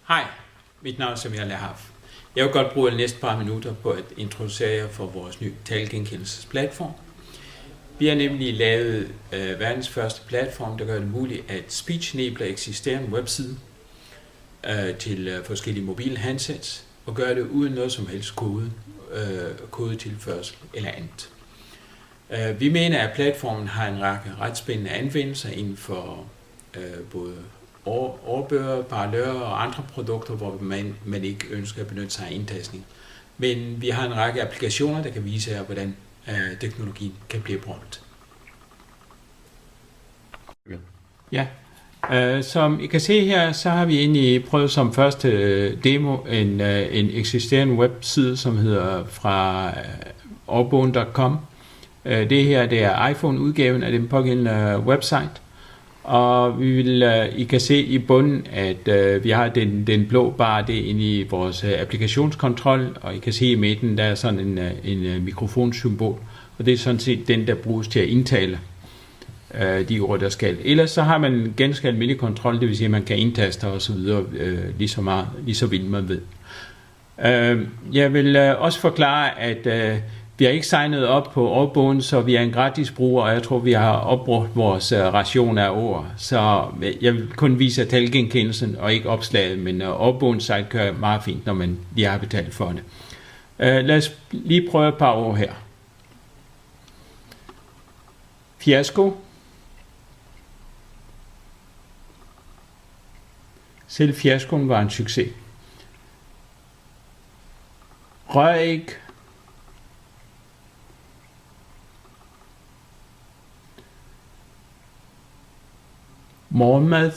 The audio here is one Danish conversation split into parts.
Hej, mit navn er Samir Lahaf. Jeg vil godt bruge de næste par minutter på at introducere jer for vores nye talegenkendelsesplatform. Vi har nemlig lavet verdens første platform, der gør det muligt at speech-enable eksisterende webside til forskellige mobile handsets og gøre det uden noget som helst kodetilførsel eller andet. Vi mener, at platformen har en række ret spændende anvendelser inden for både ordbøger, parallører og andre produkter, hvor man ikke ønsker at benytte sig af indtastning. Men vi har en række applikationer, der kan vise jer, hvordan teknologien kan blive brugt. Ja, som I kan se her, så har vi egentlig prøvet som første demo en eksisterende webside, som hedder fra ordbogen.com. Det her det er iPhone-udgaven af den pågældende website. Og vi vil, I kan se i bunden, at vi har den blå bar, det er inde i vores applikationskontrol, og I kan se i midten, der er sådan en mikrofonsymbol, og det er sådan set den, der bruges til at indtale de ord, der skal. Ellers så har man en ganske almindelig kontrol, det vil sige, at man kan indtaste og så videre, lige så vildt man ved. Jeg vil også forklare, at vi har ikke signet op på ordbogen, så vi er en gratis bruger, og jeg tror, vi har opbrugt vores ration af ord. Så jeg vil kun vise talegenkendelsen og ikke opslaget, men ordbogens site kører meget fint, når man lige har betalt for det. Lad os lige prøve et par ord her. Fiasko. Selv fiaskoen var en succes. Røræg. Morgenmad.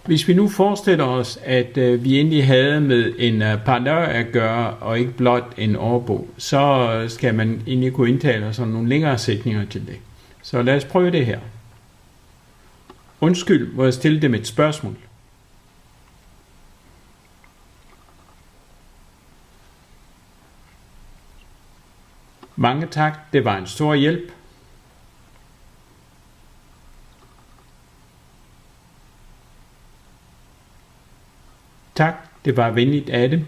Hvis vi nu forestiller os, at vi endelig havde med en parlør at gøre, og ikke blot en ordbog, så skal man egentlig kunne indtale sådan nogle længere sætninger til det. Så lad os prøve det her. Undskyld, må jeg stille dem et spørgsmål? Mange tak, det var en stor hjælp. Tak, det var venligt af dem.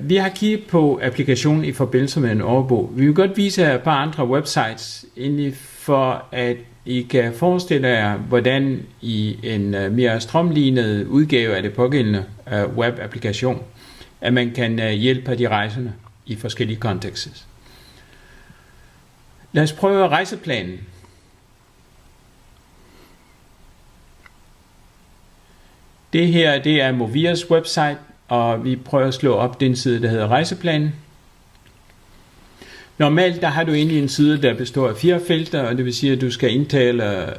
Vi har kigget på applikationen i forbindelse med en ordbog. Vi vil godt vise jer et par andre websites, egentlig for at I kan forestille jer, hvordan i en mere strømlignet udgave af det pågældende webapplikation, at man kan hjælpe de rejsende i forskellige kontekster. Lad os prøve rejseplanen. Det her det er Movias website, og vi prøver at slå op den side, der hedder rejseplanen. Normalt der har du egentlig en side, der består af 4 felter, og det vil sige, at du skal indtale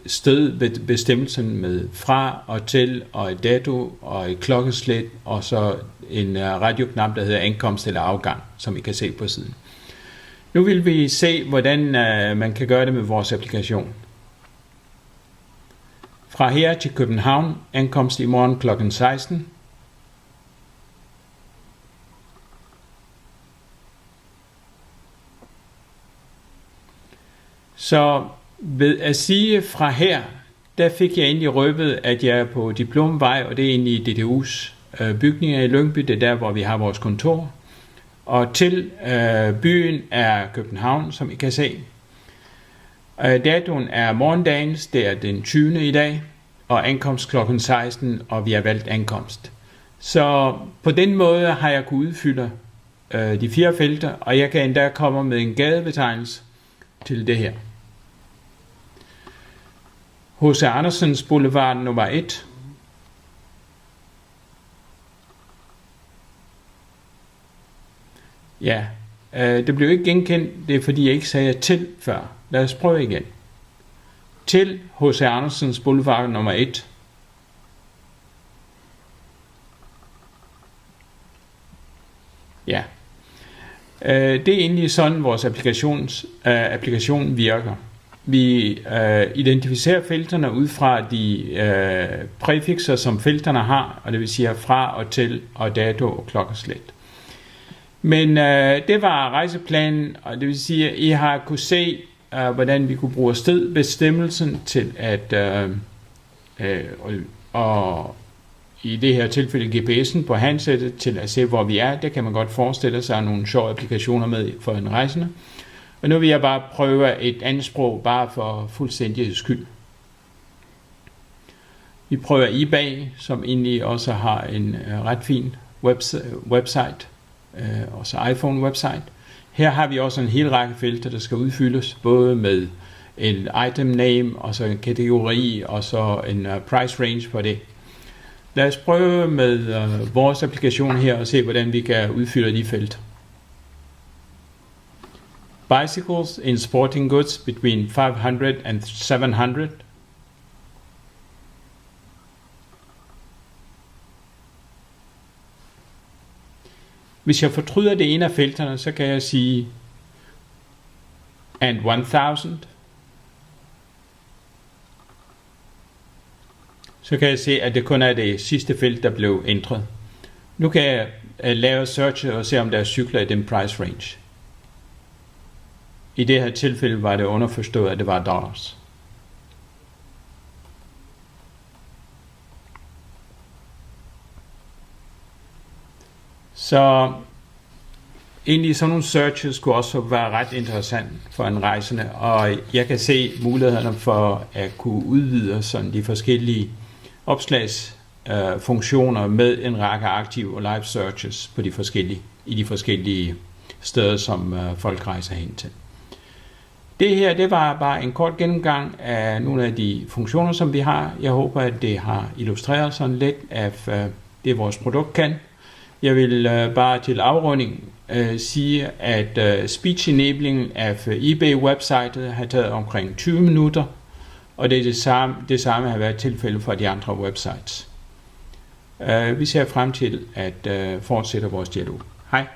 stedbestemmelsen med fra og til, og et dato, og et klokkeslæt, og så en radioknap, der hedder ankomst eller afgang, som I kan se på siden. Nu vil vi se, hvordan man kan gøre det med vores applikation. Fra her til København, ankomst i morgen kl. 16. Så ved at sige fra her, der fik jeg egentlig røbet, at jeg er på Diplomvej, og det er egentlig DTU's bygninger i Lyngby, det er der, hvor vi har vores kontor. Og til byen er København, som I kan se. Datoen er morgendagens, det er den 20. i dag, og ankomst kl. 16, og vi har valgt ankomst. Så på den måde har jeg kunnet udfylde de 4 felter, og jeg kan endda komme med en gadebetegnelse til det her. H.C. Andersens Boulevard nummer 1. Ja, det blev ikke genkendt, det er fordi jeg ikke sagde til før. Lad os prøve igen. Til H.C. Andersens Boulevard nummer 1. Ja. Det er egentlig sådan, vores applikation virker. Vi identificerer felterne ud fra de præfikser, som felterne har, og det vil sige fra og til og dato og klokkeslæt. Men det var rejseplanen, og det vil sige, at I har kunne se, hvordan vi kunne bruge stedbestemmelsen til at, og i det her tilfælde GPS'en på handsættet til at se, hvor vi er. Det kan man godt forestille sig nogle sjove applikationer med for en rejsende. Og nu vil jeg bare prøve et andet sprog, bare for fuldstændigheds skyld. Vi prøver eBay, som egentlig også har en ret fin website, også iPhone-website. Her har vi også en hel række felter, der skal udfyldes, både med en item name, og så en kategori, og så en price range på det. Lad os prøve med vores applikation her, og se, hvordan vi kan udfylde de felter. Bicycles in sporting goods between 500 and 700. Hvis jeg fortryder det ene af felterne, så kan jeg sige and 1000. Så kan jeg se, at det kun er det sidste felt, der blev ændret. Nu kan jeg lave search og se, om der er cykler i den price range. I det her tilfælde var det underforstået, at det var dollars. Så egentlig sådan nogle searches kunne også være ret interessant for en rejsende, og jeg kan se mulighederne for at kunne udvide sådan de forskellige opslagsfunktioner med en række aktive og live searches på i de forskellige steder, som folk rejser hen til. Det her, det var bare en kort gennemgang af nogle af de funktioner, som vi har. Jeg håber, at det har illustreret sådan lidt af det, vores produkt kan. Jeg vil bare til afrunding sige, at speech enabling af eBay-websitet har taget omkring 20 minutter, og det er det samme har været tilfældet for de andre websites. Vi ser frem til at fortsætte vores dialog. Hej.